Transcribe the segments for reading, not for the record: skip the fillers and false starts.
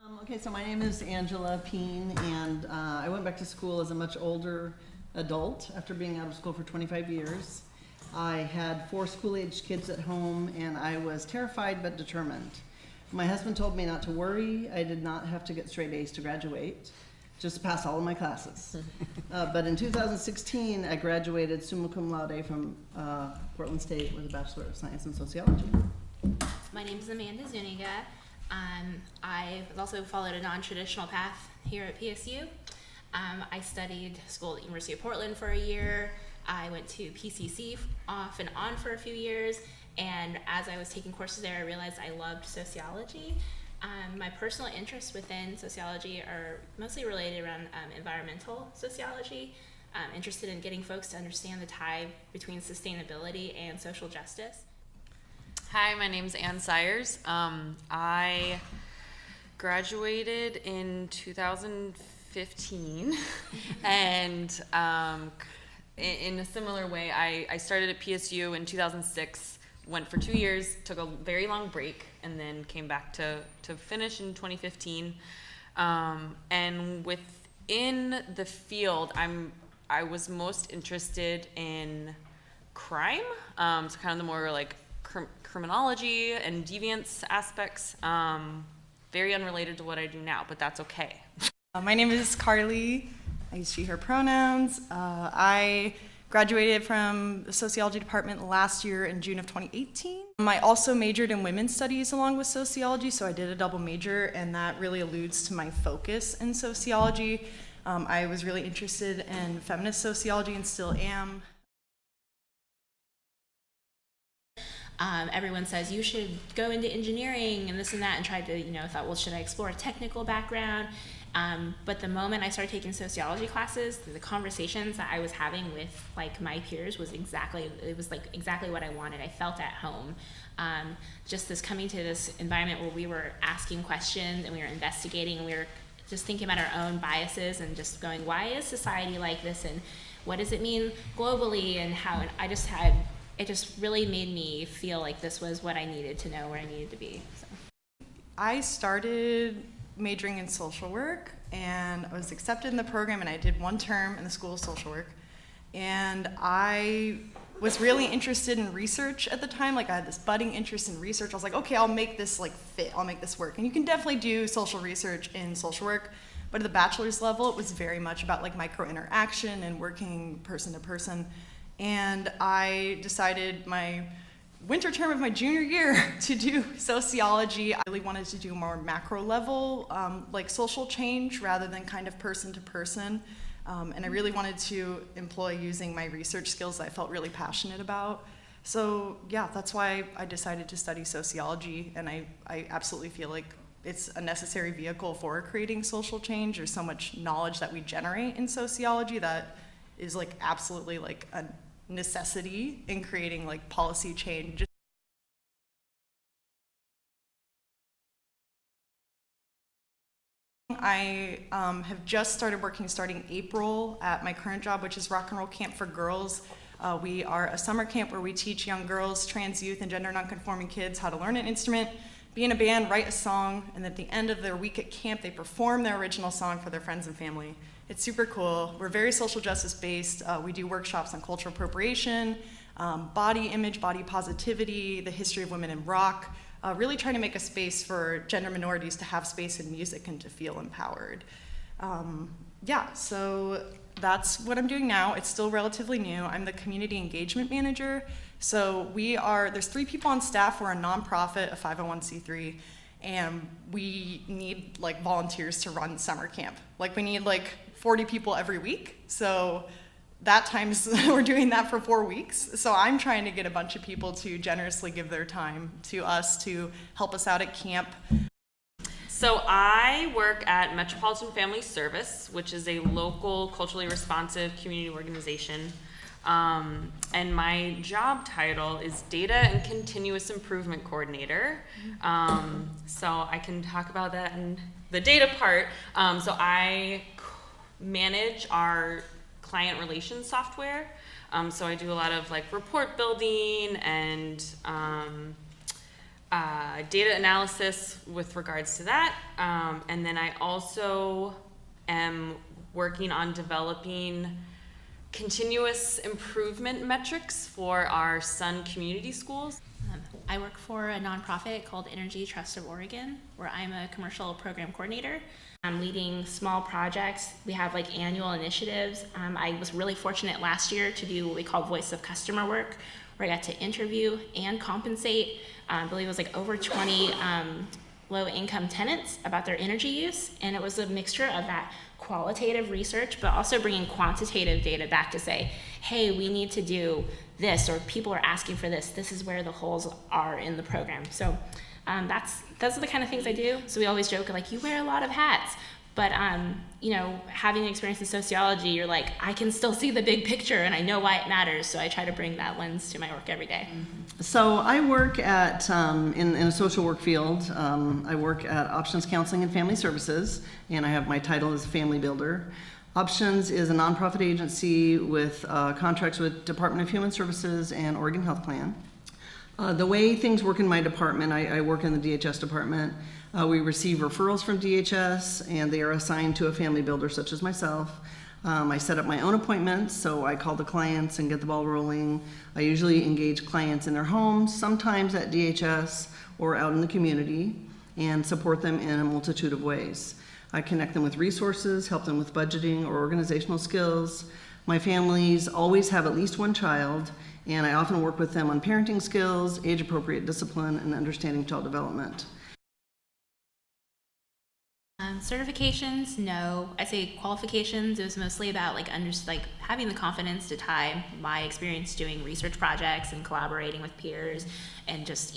Okay, so my name is Angela Peen, and I went back to school as a much older adult after being out of school for 25 years. I had 4 school-aged kids at home, and I was terrified but determined. My husband told me not to worry. I did not have to get straight A's to graduate, just pass all of my classes. But in 2016, I graduated summa cum laude from Portland State with a Bachelor of Science in Sociology. My name is Amanda Zuniga. I also followed a non-traditional path here at PSU. I studied school at the University of Portland for a year. I went to PCC off and on for a few years, and as I was taking courses there, I realized I loved sociology. My personal interests within sociology are mostly related around environmental sociology. Interested in getting folks to understand the tie between sustainability and social justice. Hi, my name's Ann Sires. I graduated in 2015, and in a similar way, I started at PSU in 2006, went for 2 years, took a very long break, and then came back to finish in 2015. And within the field, I was most interested in crime, so kind of the more like criminology and deviance aspects, very unrelated to what I do now, but that's okay. My name is Carly. I use she, her pronouns. I graduated from the sociology department last year in June of 2018. I also majored in women's studies along with sociology, so I did a double major, and that really alludes to my focus in sociology. I was really interested in feminist sociology and still am. Everyone says you should go into engineering and this and that, and tried to, thought, well, should I explore a technical background? But the moment I started taking sociology classes, the conversations that I was having with my peers was exactly what I wanted. I felt at home. Just this coming to this environment where we were asking questions and we were investigating and we were just thinking about our own biases and just going, why is society like this, and what does it mean globally, and how, and it just really made me feel like this was what I needed to know, where I needed to be. So. I started majoring in social work, and I was accepted in the program, and I did 1 term in the School of Social Work. And I was really interested in research at the time. I had this budding interest in research. I was like, okay, I'll make this fit, I'll make this work. And you can definitely do social research in social work, but at the bachelor's level, it was very much about micro interaction and working person to person. And I decided my winter term of my junior year to do sociology. I really wanted to do more macro level, social change rather than kind of person to person. And I really wanted to employ using my research skills that I felt really passionate about. So yeah, that's why I decided to study sociology, and I absolutely feel like it's a necessary vehicle for creating social change. There's so much knowledge that we generate in sociology that is absolutely a necessity in creating policy change. I have just started working starting April at my current job, which is Rock and Roll Camp for Girls. We are a summer camp where we teach young girls, trans youth, and gender nonconforming kids how to learn an instrument, be in a band, write a song, and at the end of their week at camp, they perform their original song for their friends and family. It's super cool. We're very social justice based. We do workshops on cultural appropriation, body image, body positivity, the history of women in rock, really trying to make a space for gender minorities to have space in music and to feel empowered. So that's what I'm doing now. It's still relatively new. I'm the community engagement manager. So there's 3 people on staff. We're a nonprofit, a 501c3, and we need volunteers to run summer camp. We need 40 people every week. So that times we're doing that for 4 weeks. So I'm trying to get a bunch of people to generously give their time to us to help us out at camp. So I work at Metropolitan Family Service, which is a local culturally responsive community organization. And my job title is Data and Continuous Improvement Coordinator. So I can talk about that in the data part. So I manage our client relations software. So I do a lot of report building and data analysis with regards to that. And then I also am working on developing continuous improvement metrics for our Sun community schools. I work for a nonprofit called Energy Trust of Oregon, where I'm a commercial program coordinator. I'm leading small projects. We have like annual initiatives. I was really fortunate last year to do what we call voice of customer work, where I got to interview and compensate, I believe it was like over 20 low-income tenants about their energy use, and it was a mixture of that qualitative research, but also bringing quantitative data back to say, hey, we need to do this, or people are asking for this. This is where the holes are in the program. So those are the kind of things I do. So we always joke like, you wear a lot of hats, but you know, having experience in sociology, you're like, I can still see the big picture and I know why it matters. So I try to bring that lens to my work every day. So I work at, in a social work field, I work at Options Counseling and Family Services, and I have my title as Family Builder. Options is a nonprofit agency with contracts with Department of Human Services and Oregon Health Plan. The way things work in my department, I work in the DHS department. We receive referrals from DHS, and they are assigned to a family builder such as myself. I set up my own appointments, so I call the clients and get the ball rolling. I usually engage clients in their homes, sometimes at DHS or out in the community, and support them in a multitude of ways. I connect them with resources, help them with budgeting or organizational skills. My families always have at least one child, and I often work with them on parenting skills, age-appropriate discipline, and understanding child development. Certifications, no. I say qualifications. It was mostly about like having the confidence to tie my experience doing research projects and collaborating with peers, and just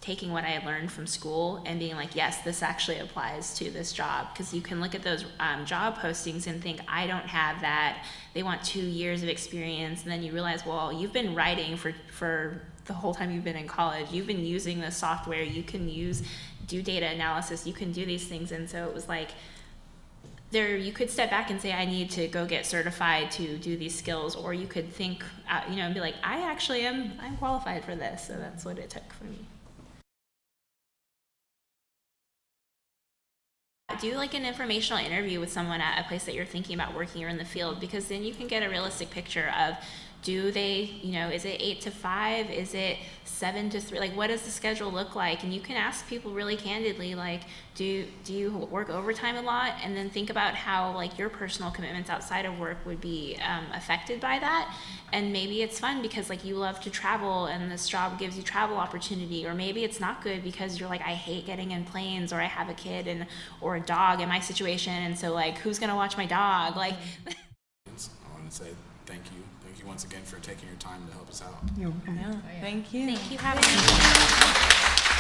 taking what I had learned from school and being like, yes, this actually applies to this job. Because you can look at those job postings and think, I don't have that. They want 2 years of experience, and then you realize, well, you've been writing for the whole time you've been in college. You've been using the software. You can do data analysis. You can do these things. And so it was like, you could step back and say, I need to go get certified to do these skills, or you could think, and be like, I'm qualified for this. So that's what it took for me. Do like an informational interview with someone at a place that you're thinking about working or in the field, because then you can get a realistic picture of, do they, is it 8 to 5? Is it 7 to 3? Like, what does the schedule look like? And you can ask people really candidly, like, do you work overtime a lot? And then think about how like your personal commitments outside of work would be affected by that. And maybe it's fun because like you love to travel and this job gives you travel opportunity, or maybe it's not good because you're like, I hate getting in planes, or I have a kid or a dog in my situation, and so like, who's gonna watch my dog? Like. I want to say thank you once again for taking your time to help us out. You're welcome. Yeah, thank you. Thank you for having me.